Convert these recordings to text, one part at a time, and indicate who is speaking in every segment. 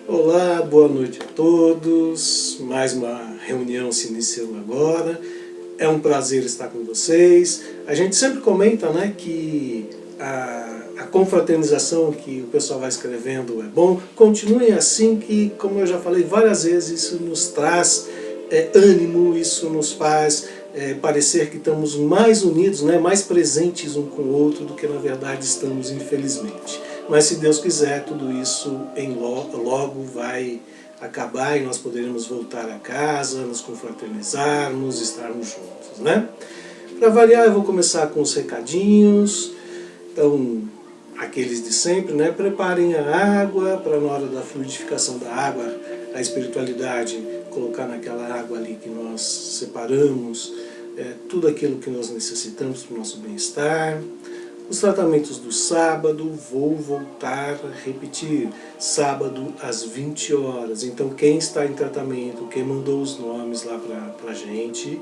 Speaker 1: Olá, boa noite a todos. Mais uma reunião se iniciou agora. É um prazer estar com vocês. A gente sempre comenta, né, que a confraternização que o pessoal vai escrevendo é bom. Continue assim que, como eu já falei várias vezes, isso nos traz ânimo, isso nos faz parecer que estamos mais unidos, né, mais presentes um com o outro do que na verdade estamos, infelizmente. Mas se Deus quiser, tudo isso logo vai acabar e nós poderemos voltar a casa, nos confraternizarmos, estarmos juntos, né? Para variar, eu vou começar com os recadinhos. Então, aqueles de sempre, né? Preparem a água para, na hora da fluidificação da água, a espiritualidade colocar naquela água ali que nós separamos tudo aquilo que nós necessitamos para o nosso bem-estar. Os tratamentos do sábado, vou voltar a repetir, sábado às 20 horas. Então quem está em tratamento, quem mandou os nomes lá para a gente,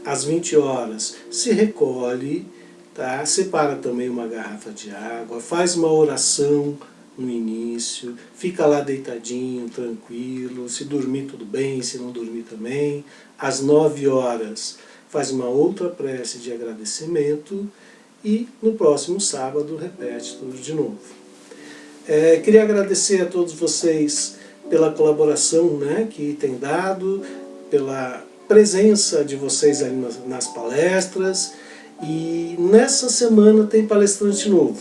Speaker 1: às 20 horas se recolhe, tá? Separa também uma garrafa de água, faz uma oração no início, fica lá deitadinho, tranquilo, se dormir tudo bem, se não dormir também. Às 9 horas faz uma outra prece de agradecimento e no próximo sábado repete tudo de novo. Queria agradecer a todos vocês pela colaboração, né, que tem dado, pela presença de vocês ali nas palestras, e nessa semana tem palestrante novo.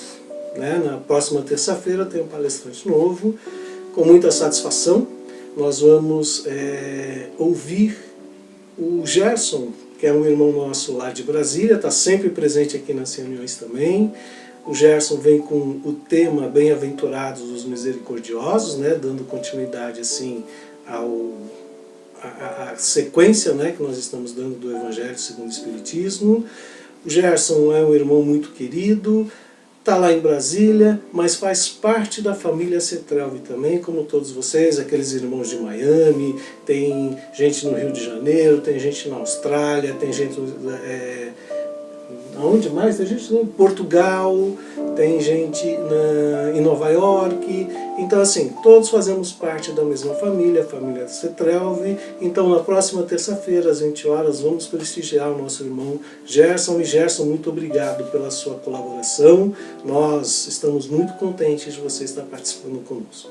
Speaker 1: Né? Na próxima terça-feira tem um palestrante novo, com muita satisfação. Nós vamos ouvir o Gerson, que é um irmão nosso lá de Brasília, está sempre presente aqui nas reuniões também. O Gerson vem com o tema Bem-aventurados os misericordiosos, né, dando continuidade assim à sequência, né, que nós estamos dando do Evangelho segundo o Espiritismo. O Gerson é um irmão muito querido, está lá em Brasília, mas faz parte da família Cetrelvi também, como todos vocês, aqueles irmãos de Miami, tem gente no Rio de Janeiro, tem gente na Austrália, tem gente aonde mais? Tem gente em Portugal, tem gente em Nova York. Então assim, todos fazemos parte da mesma família, a família Cetrelvi. Então na próxima terça-feira, às 20 horas, vamos prestigiar o nosso irmão Gerson. E Gerson, muito obrigado pela sua colaboração. Nós estamos muito contentes de você estar participando conosco.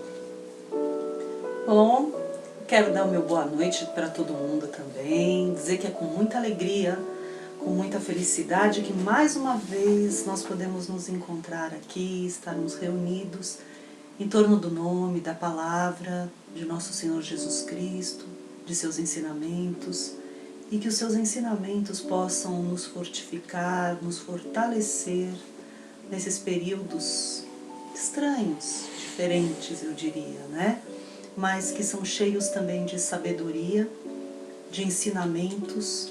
Speaker 2: Bom, quero dar o meu boa noite para todo mundo também, dizer que é com muita alegria, com muita felicidade que mais uma vez nós podemos nos encontrar aqui, estarmos reunidos em torno do nome, da palavra de nosso Senhor Jesus Cristo, de seus ensinamentos, e que os seus ensinamentos possam nos fortificar, nos fortalecer nesses períodos estranhos, diferentes eu diria, né? Mas que são cheios também de sabedoria, de ensinamentos,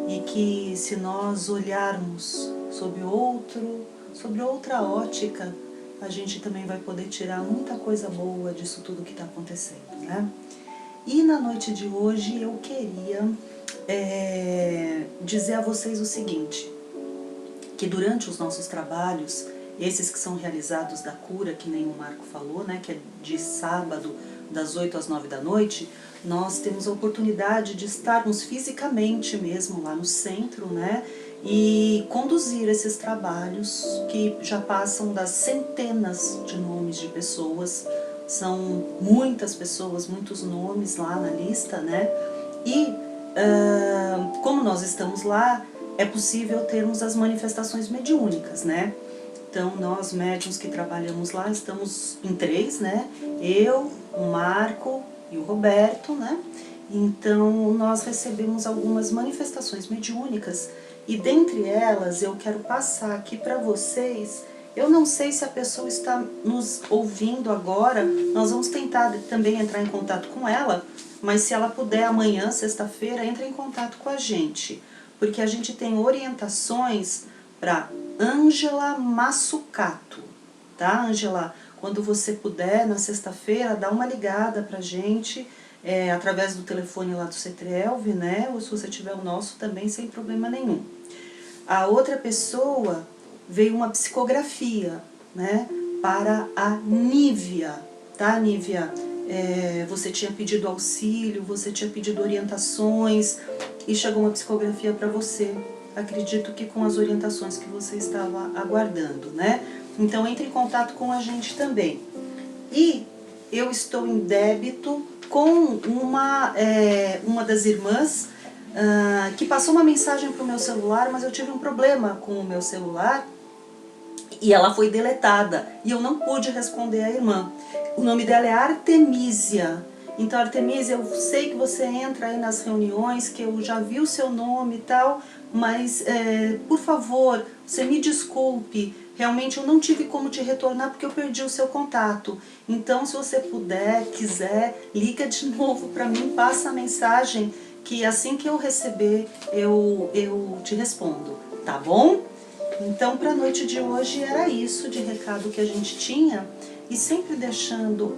Speaker 2: e que se nós olharmos sob outra ótica, a gente também vai poder tirar muita coisa boa disso tudo que está acontecendo, né? E na noite de hoje eu queria dizer a vocês o seguinte, que durante os nossos trabalhos, esses que são realizados da cura, que nem o Marco falou, né, que é de sábado, das 8 às 9 da noite, nós temos a oportunidade de estarmos fisicamente mesmo lá no centro, né, e conduzir esses trabalhos que já passam das centenas de nomes de pessoas, são muitas pessoas, muitos nomes lá na lista, né, e como nós estamos lá, é possível termos as manifestações mediúnicas, né. Então, nós médiuns que trabalhamos lá, estamos em 3, né? Eu, o Marco e o Roberto, né? Então, nós recebemos algumas manifestações mediúnicas e dentre elas eu quero passar aqui para vocês. Eu não sei se a pessoa está nos ouvindo agora, nós vamos tentar também entrar em contato com ela, mas se ela puder amanhã, sexta-feira, entre em contato com a gente, porque a gente tem orientações para Ângela Massucato, tá, Ângela? Quando você puder, na sexta-feira, dá uma ligada pra gente, através do telefone lá do Cetrelvi, né? Ou se você tiver o nosso também, sem problema nenhum. A outra pessoa veio uma psicografia, né? Para a Nívia, tá, Nívia? você tinha pedido auxílio, você tinha pedido orientações e chegou uma psicografia para você. Acredito que com as orientações que você estava aguardando, né? Então entre em contato com a gente também. E eu estou em débito com uma das irmãs que passou uma mensagem para o meu celular, mas eu tive um problema com o meu celular e ela foi deletada e eu não pude responder à irmã. O nome dela é Artemísia. Então, Artemísia, eu sei que você entra aí nas reuniões, que eu já vi o seu nome e tal, mas, por favor, você me desculpe, realmente eu não tive como te retornar porque eu perdi o seu contato. Então, se você puder, quiser, liga de novo para mim, passa a mensagem, que assim que eu receber, eu te respondo, tá bom? Então, para a noite de hoje era isso de recado que a gente tinha, e sempre deixando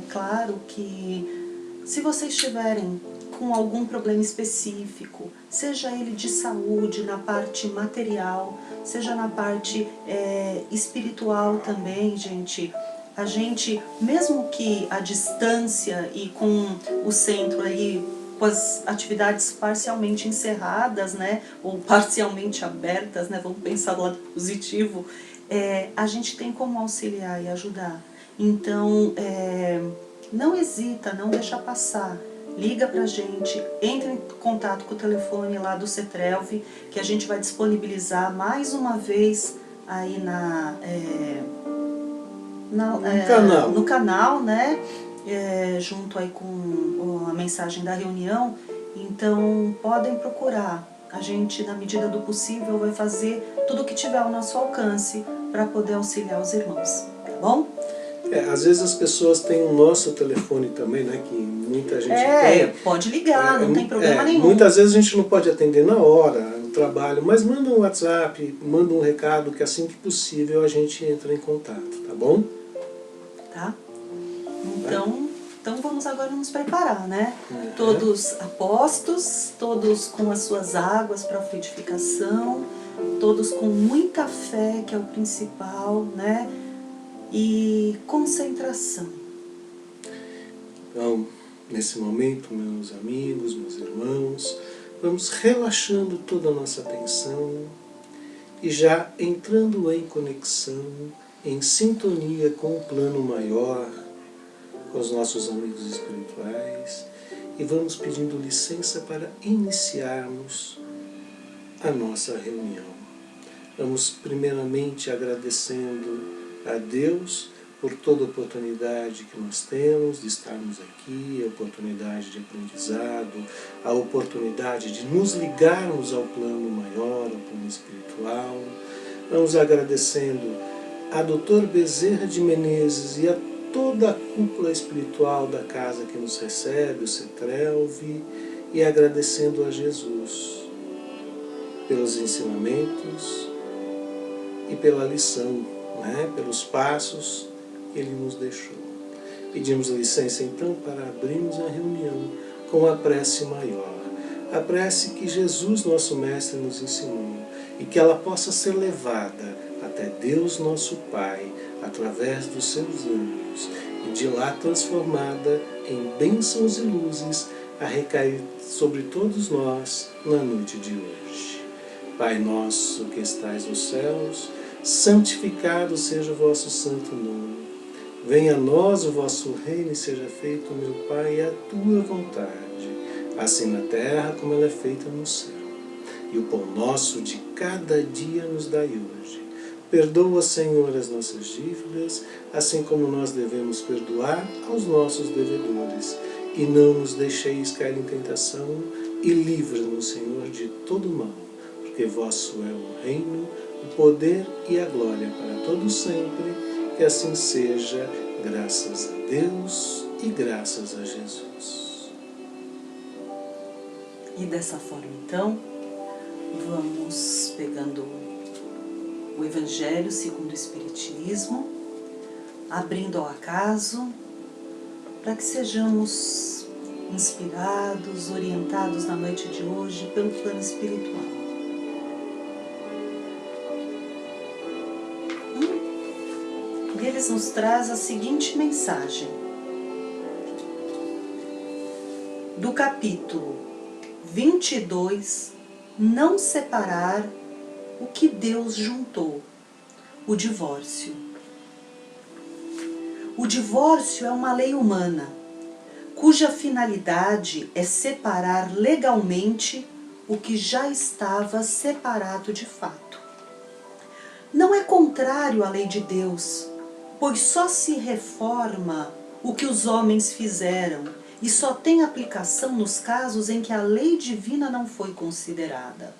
Speaker 2: claro que se vocês estiverem com algum problema específico, seja ele de saúde, na parte material, seja na parte espiritual também, gente, a gente, mesmo que a distância e com o centro aí, com as atividades parcialmente encerradas, né, ou parcialmente abertas, né, vamos pensar do lado positivo, a gente tem como auxiliar e ajudar. Então, não hesita, não deixa passar. Liga pra gente, entre em contato com o telefone lá do CETRELV, que a gente vai disponibilizar mais uma vez aí no canal, né? Junto aí com a mensagem da reunião. Então, podem procurar. A gente, na medida do possível, vai fazer tudo o que tiver ao nosso alcance para poder auxiliar os irmãos, tá bom?
Speaker 1: Às vezes as pessoas têm o nosso telefone também, né, que muita gente tem.
Speaker 2: Pode ligar, não tem problema nenhum.
Speaker 1: Muitas vezes a gente não pode atender na hora, no trabalho, mas manda um WhatsApp, manda um recado, que assim que possível a gente entra em contato, tá bom?
Speaker 2: Tá? Então vamos agora nos preparar, né? Todos apostos, todos com as suas águas para fluidificação, todos com muita fé, que é o principal, né? E concentração.
Speaker 1: Então, nesse momento, meus amigos, meus irmãos, vamos relaxando toda a nossa atenção e já entrando em conexão, em sintonia com o plano maior, com os nossos amigos espirituais, e vamos pedindo licença para iniciarmos a nossa reunião. Vamos primeiramente agradecendo a Deus por toda a oportunidade que nós temos de estarmos aqui, a oportunidade de aprendizado, a oportunidade de nos ligarmos ao plano maior, ao plano espiritual. Vamos agradecendo a Dr. Bezerra de Menezes e a toda a cúpula espiritual da casa que nos recebe, o CETRELV, e agradecendo a Jesus pelos ensinamentos e pela lição, né, pelos passos que Ele nos deixou. Pedimos licença então para abrirmos a reunião com a prece maior, a prece que Jesus, nosso Mestre, nos ensinou, e que ela possa ser levada até Deus nosso Pai, através dos seus anjos, e de lá transformada em bênçãos e luzes a recair sobre todos nós na noite de hoje. Pai nosso que estais nos céus, santificado seja o vosso santo nome. Venha a nós o vosso reino e seja feito, meu Pai, a tua vontade, assim na terra como ela é feita no céu. E o pão nosso de cada dia nos dai hoje. Perdoa, Senhor, as nossas dívidas, assim como nós devemos perdoar aos nossos devedores. E não nos deixeis cair em tentação, e livra-nos, Senhor, de todo mal, porque vosso é o reino, o poder e a glória para todos sempre, que assim seja, graças a Deus e graças a Jesus.
Speaker 2: E dessa forma, então, vamos pegando o Evangelho segundo o Espiritismo, abrindo ao acaso, para que sejamos inspirados, orientados na noite de hoje pelo plano espiritual. E eles nos traz a seguinte mensagem: do capítulo 22, não separar o que Deus juntou, o divórcio. O divórcio é uma lei humana, cuja finalidade é separar legalmente o que já estava separado de fato. Não é contrário à lei de Deus, pois só se reforma o que os homens fizeram e só tem aplicação nos casos em que a lei divina não foi considerada.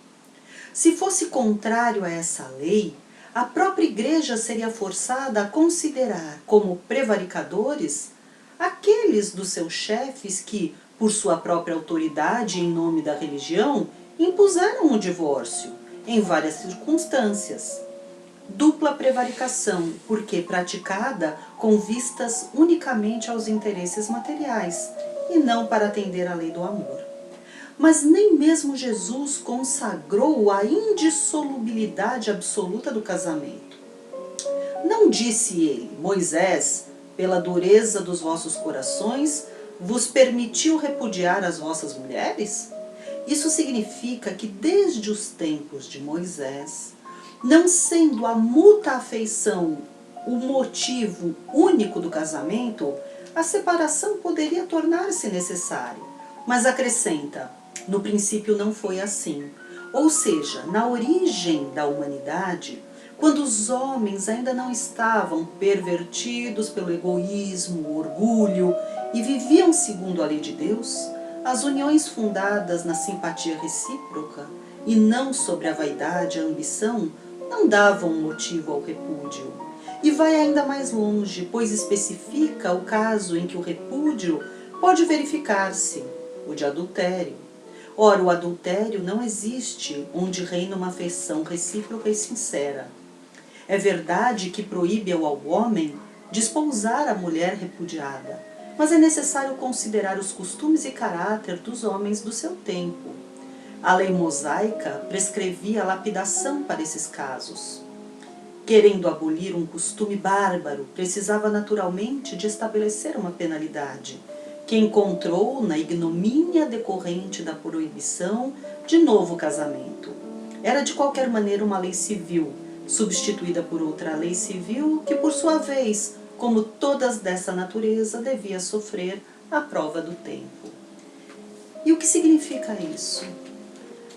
Speaker 2: Se fosse contrário a essa lei, a própria igreja seria forçada a considerar como prevaricadores aqueles dos seus chefes que, por sua própria autoridade em nome da religião, impuseram o divórcio, em várias circunstâncias. Dupla prevaricação, porque praticada com vistas unicamente aos interesses materiais, e não para atender à lei do amor. Mas nem mesmo Jesus consagrou a indissolubilidade absoluta do casamento. Não disse ele, Moisés, pela dureza dos vossos corações, vos permitiu repudiar as vossas mulheres? Isso significa que desde os tempos de Moisés, não sendo a mútua afeição o motivo único do casamento, a separação poderia tornar-se necessária. Mas acrescenta, no princípio não foi assim. Ou seja, na origem da humanidade, quando os homens ainda não estavam pervertidos pelo egoísmo, o orgulho e viviam segundo a lei de Deus, as uniões fundadas na simpatia recíproca e não sobre a vaidade e a ambição não davam motivo ao repúdio. E vai ainda mais longe, pois especifica o caso em que o repúdio pode verificar-se, o de adultério. Ora, o adultério não existe onde reina uma afeição recíproca e sincera. É verdade que proíbe ao homem desposar a mulher repudiada, mas é necessário considerar os costumes e caráter dos homens do seu tempo. A lei mosaica prescrevia a lapidação para esses casos. Querendo abolir um costume bárbaro, precisava naturalmente de estabelecer uma penalidade, que encontrou na ignomínia decorrente da proibição de novo casamento. Era de qualquer maneira uma lei civil, substituída por outra lei civil, que por sua vez, como todas dessa natureza, devia sofrer a prova do tempo. E o que significa isso?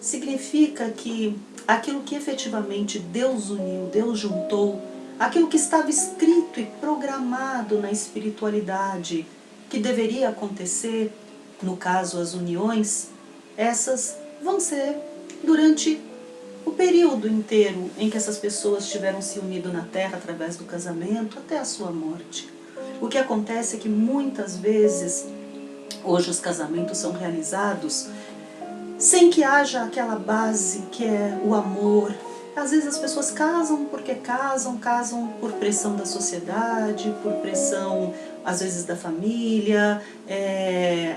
Speaker 2: Significa que aquilo que efetivamente Deus uniu, Deus juntou, aquilo que estava escrito e programado na espiritualidade, que deveria acontecer, no caso as uniões, essas vão ser durante o período inteiro em que essas pessoas tiveram se unido na terra através do casamento até a sua morte. O que acontece é que muitas vezes, hoje os casamentos são realizados sem que haja aquela base que é o amor. Às vezes as pessoas casam porque casam por pressão da sociedade, por pressão às vezes da família,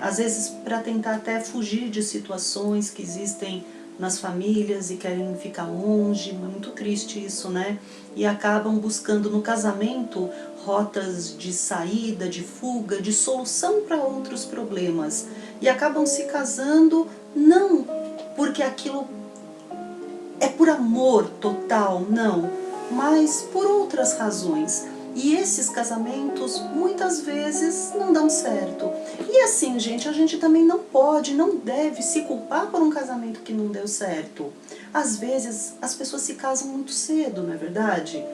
Speaker 2: às vezes para tentar até fugir de situações que existem nas famílias e querem ficar longe. É muito triste isso, né? E acabam buscando no casamento rotas de saída, de fuga, de solução para outros problemas. E acabam se casando não porque aquilo é por amor total, não, mas por outras razões. E esses casamentos muitas vezes não dão certo. E assim, gente, a gente também não pode, não deve se culpar por um casamento que não deu certo. Às vezes as pessoas se casam muito cedo, não é verdade?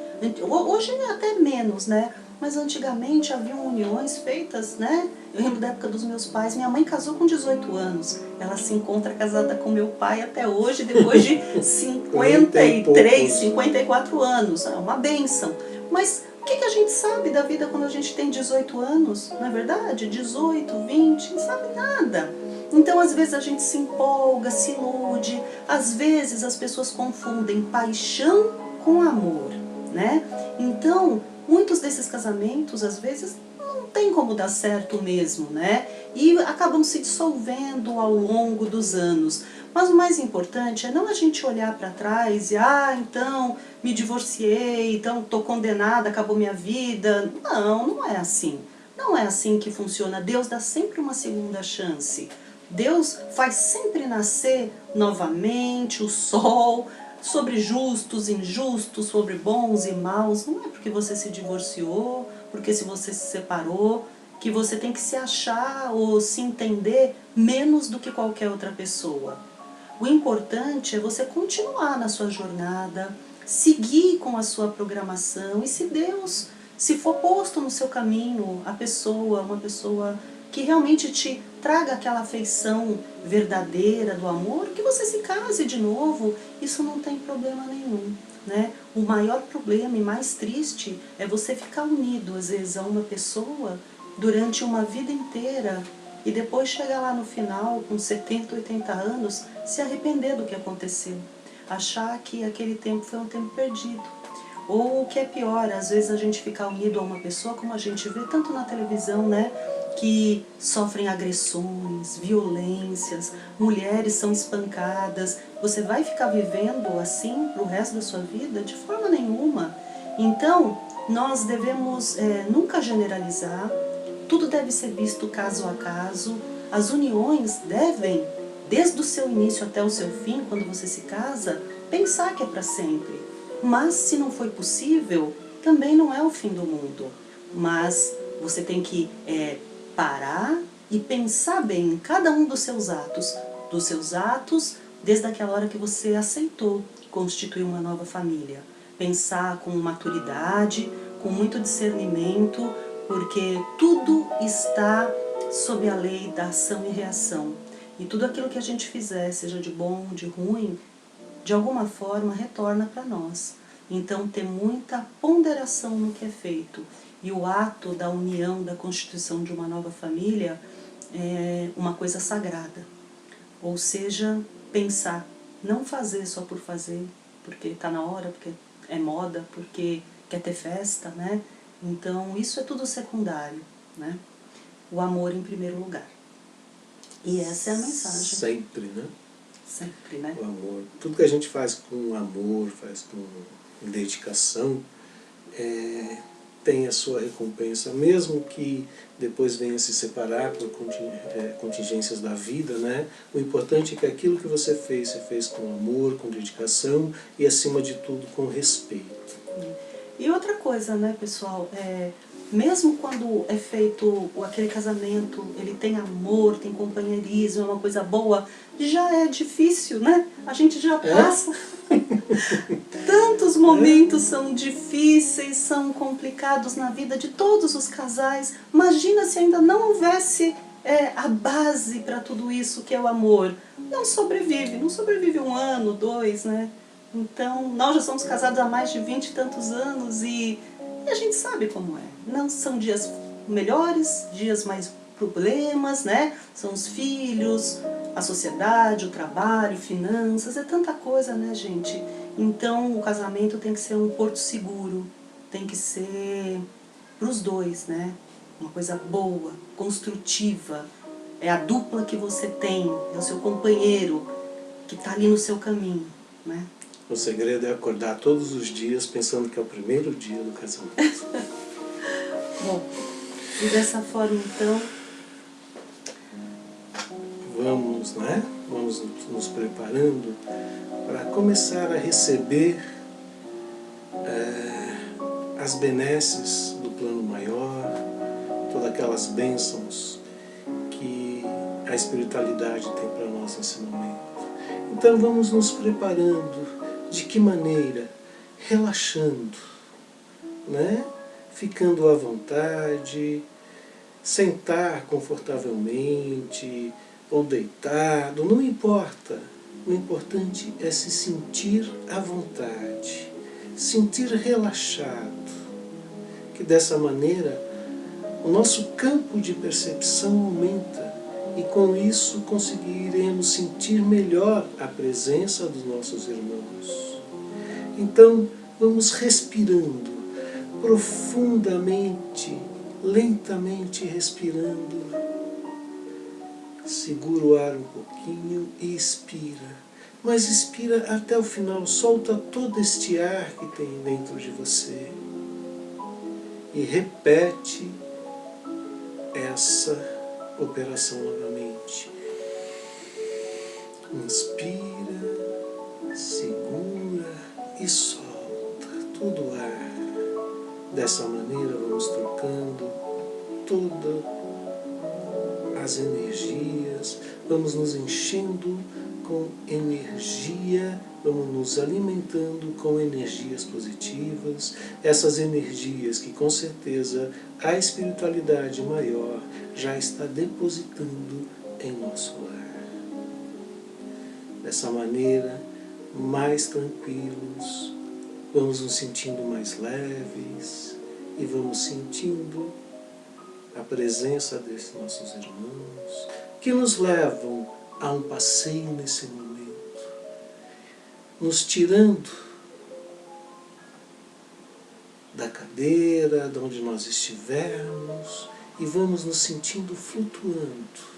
Speaker 2: Hoje até menos, né? Mas antigamente haviam uniões feitas, né? Eu lembro da época dos meus pais, minha mãe casou com 18 anos. Ela se encontra casada com meu pai até hoje, depois de 53, 54 anos. É uma bênção. Mas o que a gente sabe da vida quando a gente tem 18 anos? Não é verdade? 18, 20, não sabe nada. Então, às vezes a gente se empolga, se ilude. Às vezes as pessoas confundem paixão com amor, né? Então, muitos desses casamentos, às vezes, não tem como dar certo mesmo, né? E acabam se dissolvendo ao longo dos anos. Mas o mais importante é não a gente olhar para trás e, então, me divorciei, então estou condenada, acabou minha vida. Não, não é assim. Não é assim que funciona. Deus dá sempre uma segunda chance. Deus faz sempre nascer novamente o sol sobre justos, injustos, sobre bons e maus. Não é porque você se divorciou, porque se você se separou, que você tem que se achar ou se entender menos do que qualquer outra pessoa. O importante é você continuar na sua jornada, seguir com a sua programação, e se Deus, se for posto no seu caminho uma pessoa que realmente te traga aquela afeição verdadeira do amor, que você se case de novo, isso não tem problema nenhum, né? O maior problema e mais triste é você ficar unido às vezes a uma pessoa durante uma vida inteira e depois chegar lá no final, com 70, 80 anos, se arrepender do que aconteceu. Achar que aquele tempo foi um tempo perdido. Ou o que é pior, às vezes a gente ficar unido a uma pessoa, como a gente vê tanto na televisão, né? Que sofrem agressões, violências, mulheres são espancadas. Você vai ficar vivendo assim pro resto da sua vida? De forma nenhuma. Então, nós devemos nunca generalizar. Tudo deve ser visto caso a caso. As uniões devem, desde o seu início até o seu fim, quando você se casa, pensar que é para sempre. Mas se não foi possível, também não é o fim do mundo. Mas você tem que parar e pensar bem em cada um dos seus atos, desde aquela hora que você aceitou constituir uma nova família. Pensar com maturidade, com muito discernimento, porque tudo está sob a lei da ação e reação. E tudo aquilo que a gente fizer, seja de bom, de ruim, de alguma forma retorna para nós. Então, ter muita ponderação no que é feito. E o ato da união, da constituição de uma nova família é uma coisa sagrada. Ou seja, pensar, não fazer só por fazer, porque está na hora, porque é moda, porque quer ter festa, né? Então, isso é tudo secundário, né? O amor em primeiro lugar. E essa é a mensagem.
Speaker 1: Sempre, né?
Speaker 2: Sempre, né?
Speaker 1: O amor. Tudo que a gente faz com amor, faz com dedicação, tem a sua recompensa, mesmo que depois venha se separar por contingências da vida, né? O importante é que aquilo que você fez com amor, com dedicação e, acima de tudo, com respeito.
Speaker 2: E outra coisa, né, pessoal, mesmo quando é feito aquele casamento, ele tem amor, tem companheirismo, é uma coisa boa, já é difícil, né? A gente já passa. Tantos momentos são difíceis, são complicados na vida de todos os casais. Imagina se ainda não houvesse a base para tudo isso, que é o amor. Não sobrevive 1 ano, 2, né? Então, nós já somos casados há mais de 20 e tantos anos e a gente sabe como é. Não são dias melhores, dias mais problemas, né? São os filhos, a sociedade, o trabalho, finanças, é tanta coisa, né, gente? Então, o casamento tem que ser um porto seguro, tem que ser para os dois, né? Uma coisa boa, construtiva. É a dupla que você tem, é o seu companheiro que está ali no seu caminho, né?
Speaker 1: O segredo é acordar todos os dias pensando que é o primeiro dia do casamento.
Speaker 2: Bom, e dessa forma, então,
Speaker 1: vamos, né? Vamos nos preparando para começar a receber as benesses do plano maior, todas aquelas bênçãos que a espiritualidade tem para nós nesse momento. Então vamos nos preparando. De que maneira? Relaxando, né? Ficando à vontade, sentar confortavelmente ou deitado, não importa. O importante é se sentir à vontade, sentir relaxado, que dessa maneira o nosso campo de percepção aumenta e com isso conseguiremos sentir melhor a presença dos nossos irmãos. Então vamos respirando profundamente, lentamente respirando. Segura o ar um pouquinho e expira. Mas expira até o final, solta todo este ar que tem dentro de você. E repete essa operação novamente. Inspira, segura e solta todo o ar. Dessa maneira vamos trocando todas as energias, vamos nos enchendo com energia, vamos nos alimentando com energias positivas, essas energias que com certeza a espiritualidade maior já está depositando em nosso lar. Dessa maneira, mais tranquilos, vamos nos sentindo mais leves e vamos sentindo a presença desses nossos irmãos que nos levam a um passeio nesse momento, nos tirando da cadeira, de onde nós estivermos, e vamos nos sentindo flutuando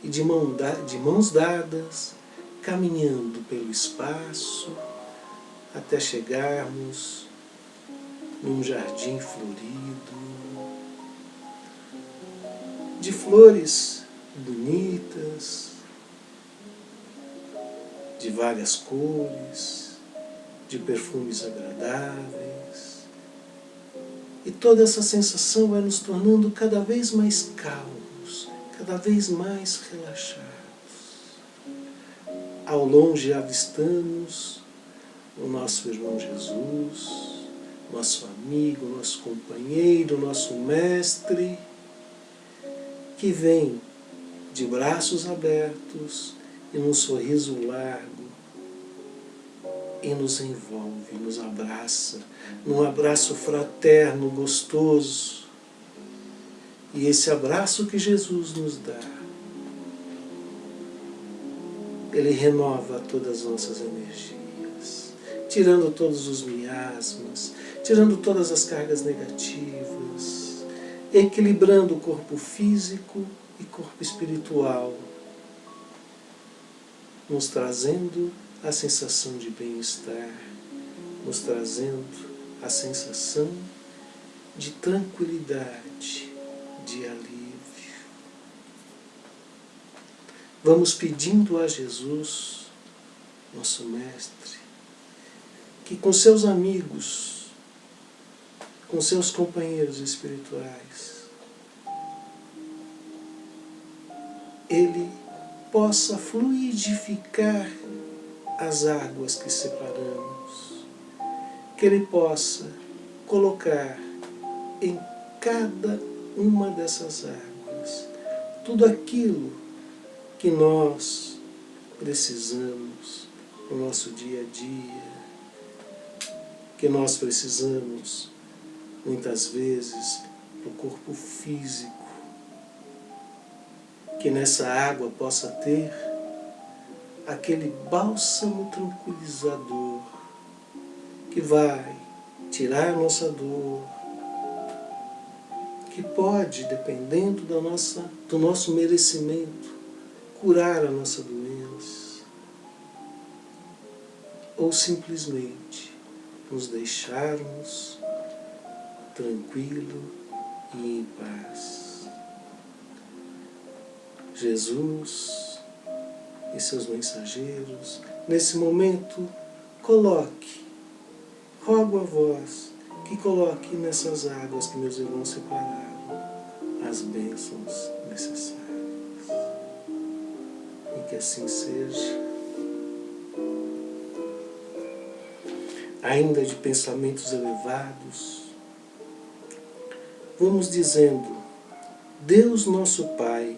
Speaker 1: e de mãos dadas, caminhando pelo espaço até chegarmos num jardim florido, de flores bonitas, de várias cores, de perfumes agradáveis. E toda essa sensação vai nos tornando cada vez mais calmos, cada vez mais relaxados. Ao longe avistamos o nosso irmão Jesus, nosso amigo, nosso companheiro, nosso mestre, que vem de braços abertos e num sorriso largo e nos envolve, nos abraça, num abraço fraterno, gostoso. E esse abraço que Jesus nos dá, ele renova todas as nossas energias, tirando todos os miasmas, tirando todas as cargas negativas, equilibrando o corpo físico e corpo espiritual, nos trazendo a sensação de bem-estar, nos trazendo a sensação de tranquilidade, de alívio. Vamos pedindo a Jesus, nosso Mestre, que com seus amigos, com seus companheiros espirituais, Ele possa fluidificar as águas que separamos, que Ele possa colocar em cada uma dessas águas tudo aquilo que nós precisamos no nosso dia a dia, que nós precisamos muitas vezes no corpo físico, que nessa água possa ter aquele bálsamo tranquilizador que vai tirar a nossa dor, que pode, dependendo do nosso merecimento, curar a nossa doença, ou simplesmente nos deixarmos tranquilo e em paz. Jesus e seus mensageiros, nesse momento, rogo a vós, que coloque nessas águas que meus irmãos separaram as bênçãos necessárias. E que assim seja. Ainda de pensamentos elevados, vamos dizendo: Deus nosso Pai,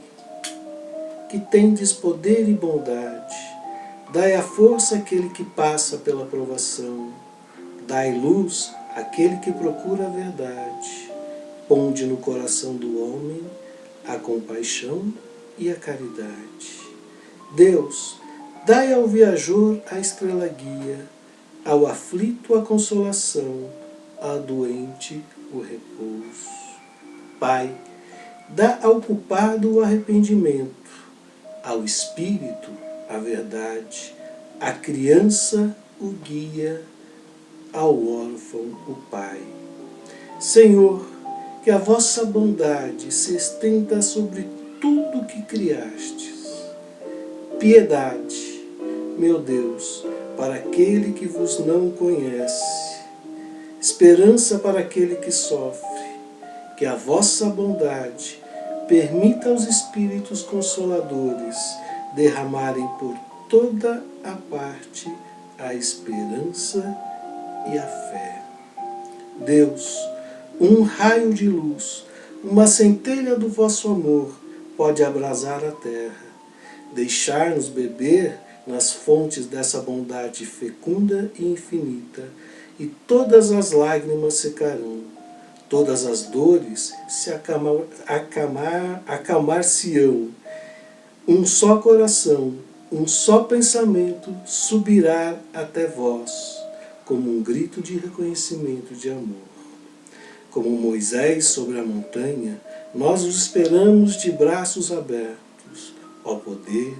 Speaker 1: que tendes poder e bondade, dai a força àquele que passa pela provação, dai luz àquele que procura a verdade, ponde no coração do homem a compaixão e a caridade. Deus, dai ao viajor a estrela guia, ao aflito a consolação, ao doente o repouso. Pai, dá ao culpado o arrependimento, ao espírito a verdade, à criança o guia, ao órfão o Pai. Senhor, que a vossa bondade se estenda sobre tudo que criastes, piedade, meu Deus, para aquele que vos não conhece, esperança para aquele que sofre, que a vossa bondade permita aos Espíritos Consoladores derramarem por toda a parte a esperança e a fé. Deus, um raio de luz, uma centelha do vosso amor pode abrasar a terra, deixar-nos beber nas fontes dessa bondade fecunda e infinita, e todas as lágrimas secarão, todas as dores se acalmar-se-ão. Um só coração, um só pensamento subirá até vós, como um grito de reconhecimento de amor. Como Moisés sobre a montanha, nós os esperamos de braços abertos, ó poder,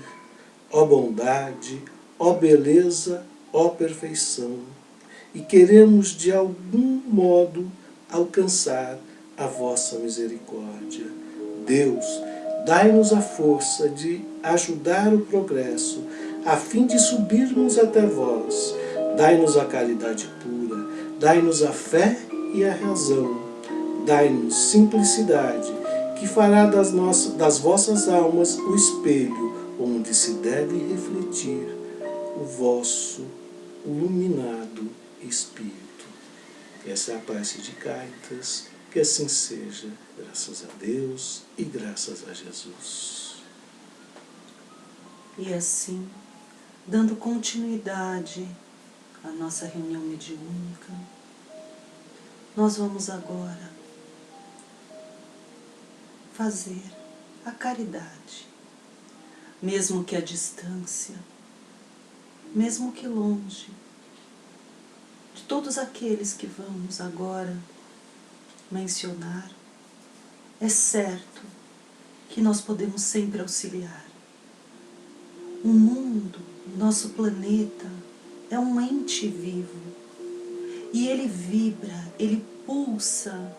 Speaker 1: ó bondade, ó beleza, ó perfeição, e queremos de algum modo alcançar a vossa misericórdia. Deus, dai-nos a força de ajudar o progresso, a fim de subirmos até vós. Dai-nos a caridade pura, dai-nos a fé e a razão. Dai-nos simplicidade, que fará das vossas almas o espelho onde se deve refletir o vosso iluminado Espírito. Essa é a prece de Cáritas, que assim seja, graças a Deus e graças a Jesus.
Speaker 2: E assim, dando continuidade à nossa reunião mediúnica, nós vamos agora fazer a caridade, mesmo que à distância, mesmo que longe, de todos aqueles que vamos agora mencionar. É certo que nós podemos sempre auxiliar. O mundo, nosso planeta, é um ente vivo e ele vibra, ele pulsa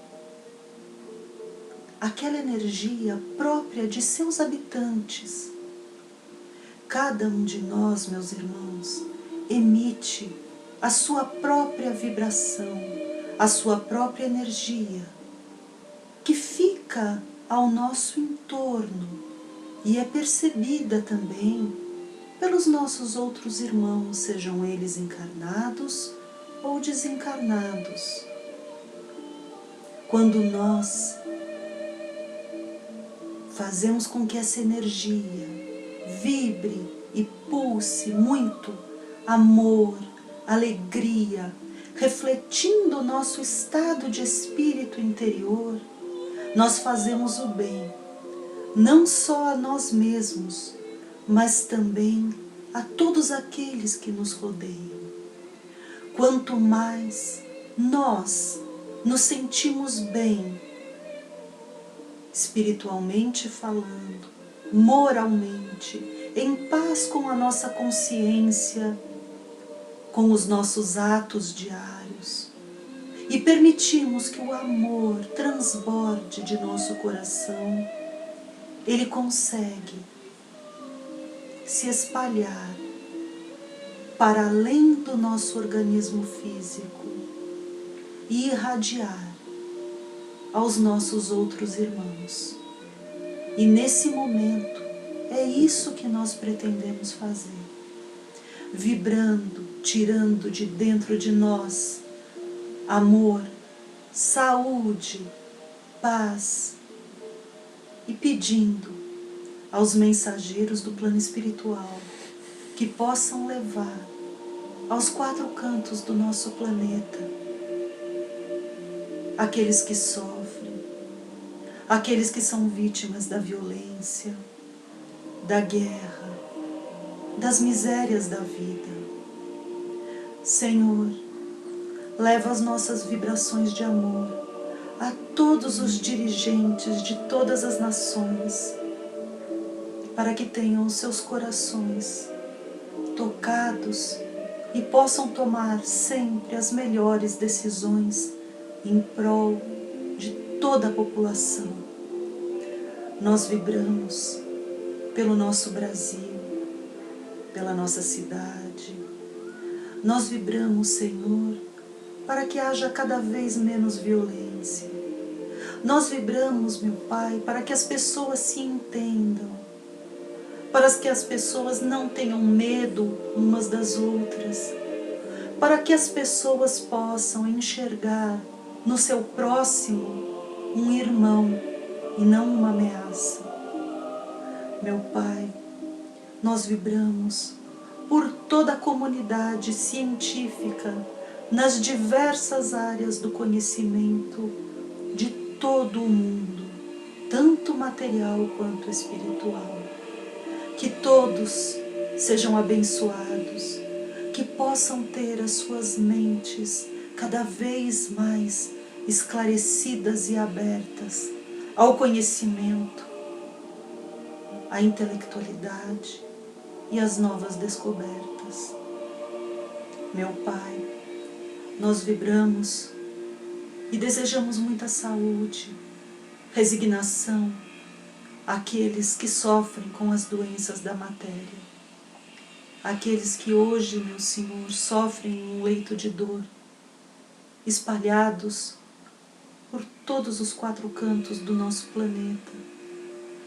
Speaker 2: aquela energia própria de seus habitantes. Cada um de nós, meus irmãos, emite a sua própria vibração, a sua própria energia, que fica ao nosso entorno e é percebida também pelos nossos outros irmãos, sejam eles encarnados ou desencarnados. Quando nós fazemos com que essa energia vibre e pulse muito amor, alegria, refletindo o nosso estado de espírito interior, nós fazemos o bem, não só a nós mesmos, mas também a todos aqueles que nos rodeiam. Quanto mais nós nos sentimos bem, espiritualmente falando, moralmente, em paz com a nossa consciência, com os nossos atos diários, e permitirmos que o amor transborde de nosso coração, ele consegue se espalhar para além do nosso organismo físico e irradiar aos nossos outros irmãos. E nesse momento, é isso que nós pretendemos fazer. Vibrando, tirando de dentro de nós amor, saúde, paz, e pedindo aos mensageiros do plano espiritual que possam levar aos quatro cantos do nosso planeta aqueles que sofrem, aqueles que são vítimas da violência, da guerra, das misérias da vida. Senhor, leva as nossas vibrações de amor a todos os dirigentes de todas as nações, para que tenham os seus corações tocados e possam tomar sempre as melhores decisões em prol de toda a população. Nós vibramos pelo nosso Brasil, pela nossa cidade. Nós vibramos, Senhor, para que haja cada vez menos violência. Nós vibramos, meu Pai, para que as pessoas se entendam, para que as pessoas não tenham medo umas das outras, para que as pessoas possam enxergar no seu próximo um irmão e não uma ameaça. Meu Pai, nós vibramos por toda a comunidade científica nas diversas áreas do conhecimento de todo o mundo, tanto material quanto espiritual. Que todos sejam abençoados, que possam ter as suas mentes cada vez mais esclarecidas e abertas ao conhecimento, à intelectualidade e às novas descobertas. Meu Pai, nós vibramos e desejamos muita saúde, resignação àqueles que sofrem com as doenças da matéria, aqueles que hoje, meu Senhor, sofrem em um leito de dor, espalhados por todos os 4 cantos do nosso planeta,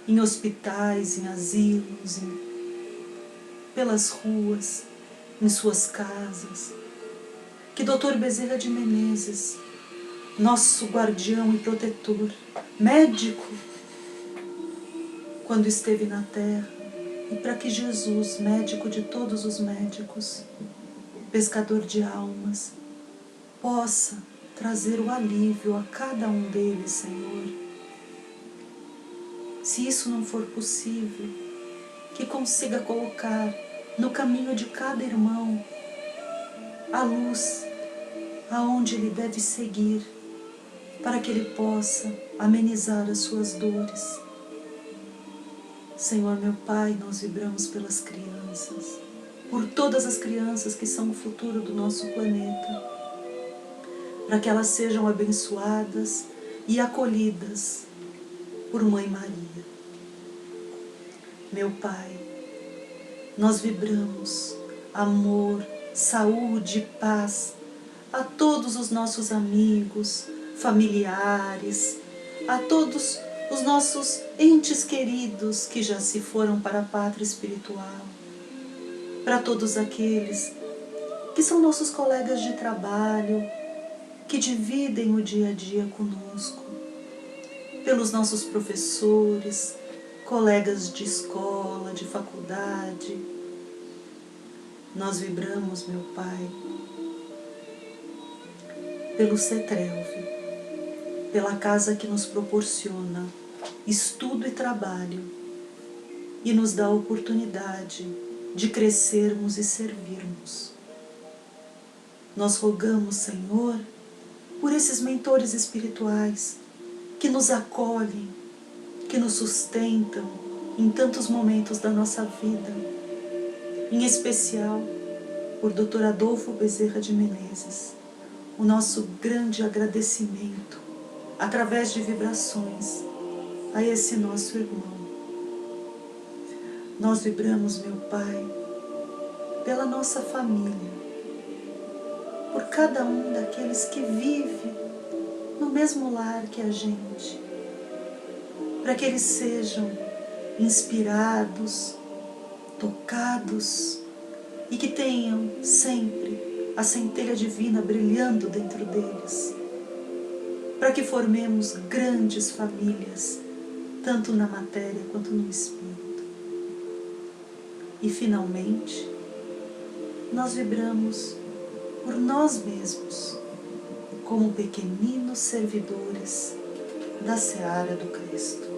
Speaker 2: em hospitais, em asilos, pelas ruas, em suas casas. Que Dr. Bezerra de Menezes, nosso guardião e protetor, médico, quando esteve na terra, e para que Jesus, médico de todos os médicos, pescador de almas, possa trazer o alívio a cada um deles, Senhor. Se isso não for possível, que consiga colocar no caminho de cada irmão a luz aonde ele deve seguir, para que ele possa amenizar as suas dores. Senhor, meu Pai, nós vibramos pelas crianças, por todas as crianças que são o futuro do nosso planeta, para que elas sejam abençoadas e acolhidas por Mãe Maria. Meu Pai, nós vibramos amor, saúde, paz a todos os nossos amigos, familiares, a todos os nossos entes queridos que já se foram para a pátria espiritual, para todos aqueles que são nossos colegas de trabalho, que dividem o dia a dia conosco, pelos nossos professores, colegas de escola, de faculdade. Nós vibramos, meu Pai, pelo CETRELV, pela casa que nos proporciona estudo e trabalho e nos dá a oportunidade de crescermos e servirmos. Nós rogamos, Senhor, por esses mentores espirituais que nos acolhem, que nos sustentam em tantos momentos da nossa vida, em especial por Dr. Adolfo Bezerra de Menezes, o nosso grande agradecimento, através de vibrações, a esse nosso irmão. Nós vibramos, meu Pai, pela nossa família, por cada um daqueles que vive no mesmo lar que a gente, para que eles sejam inspirados, tocados e que tenham sempre a centelha divina brilhando dentro deles, para que formemos grandes famílias, tanto na matéria quanto no espírito. E finalmente, nós vibramos por nós mesmos, como pequeninos servidores da seara do Cristo.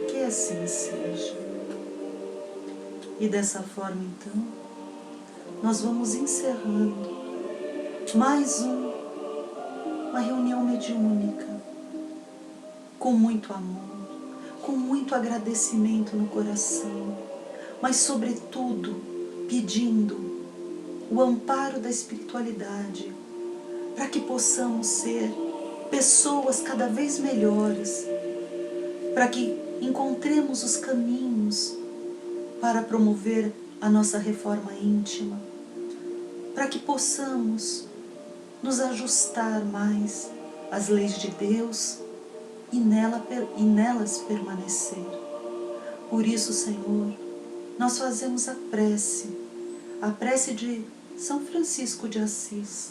Speaker 2: Que assim seja. E dessa forma, então, nós vamos encerrando mais uma reunião mediúnica, com muito amor, com muito agradecimento no coração, mas sobretudo pedindo o amparo da espiritualidade, para que possamos ser pessoas cada vez melhores, para que encontremos os caminhos para promover a nossa reforma íntima, para que possamos nos ajustar mais às leis de Deus e nelas permanecer. Por isso, Senhor, nós fazemos a prece de São Francisco de Assis,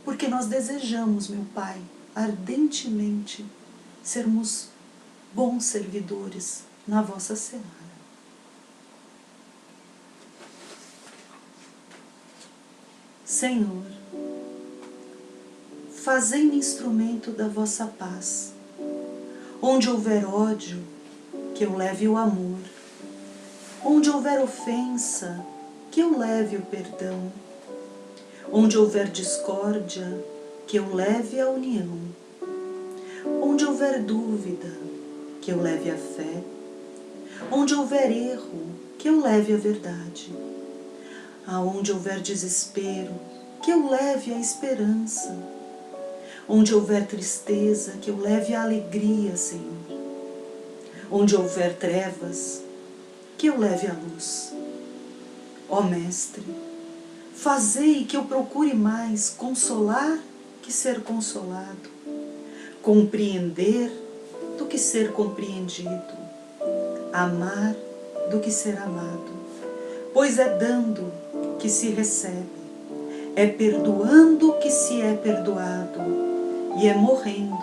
Speaker 2: porque nós desejamos, meu Pai, ardentemente sermos bons servidores na vossa seara. Senhor, fazei-me instrumento da vossa paz. Onde houver ódio, que eu leve o amor. Onde houver ofensa, que eu leve o perdão. Onde houver discórdia, que eu leve a união. Onde houver dúvida, que eu leve a fé. Onde houver erro, que eu leve a verdade. Aonde houver desespero, que eu leve a esperança. Onde houver tristeza, que eu leve a alegria, Senhor. Onde houver trevas, que eu leve a luz. Ó Mestre, fazei que eu procure mais consolar que ser consolado, compreender do que ser compreendido, amar do que ser amado, pois é dando que se recebe, é perdoando que se é perdoado, e é morrendo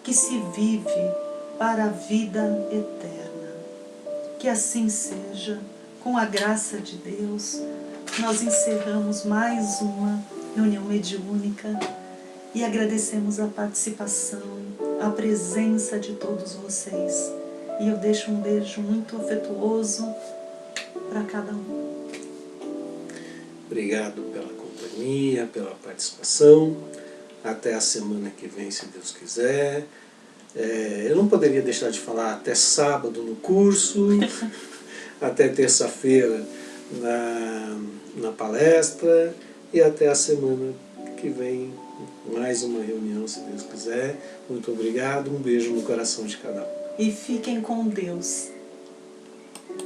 Speaker 2: que se vive para a vida eterna. Que assim seja, com a graça de Deus. Nós encerramos mais uma reunião mediúnica e agradecemos a participação, a presença de todos vocês. E eu deixo um beijo muito afetuoso para cada um.
Speaker 1: Obrigado pela companhia, pela participação. Até a semana que vem, se Deus quiser. Eu não poderia deixar de falar até sábado no curso, até terça-feira na palestra e até a semana que vem mais uma reunião, se Deus quiser. Muito obrigado, um beijo no coração de cada um.
Speaker 2: E fiquem com Deus.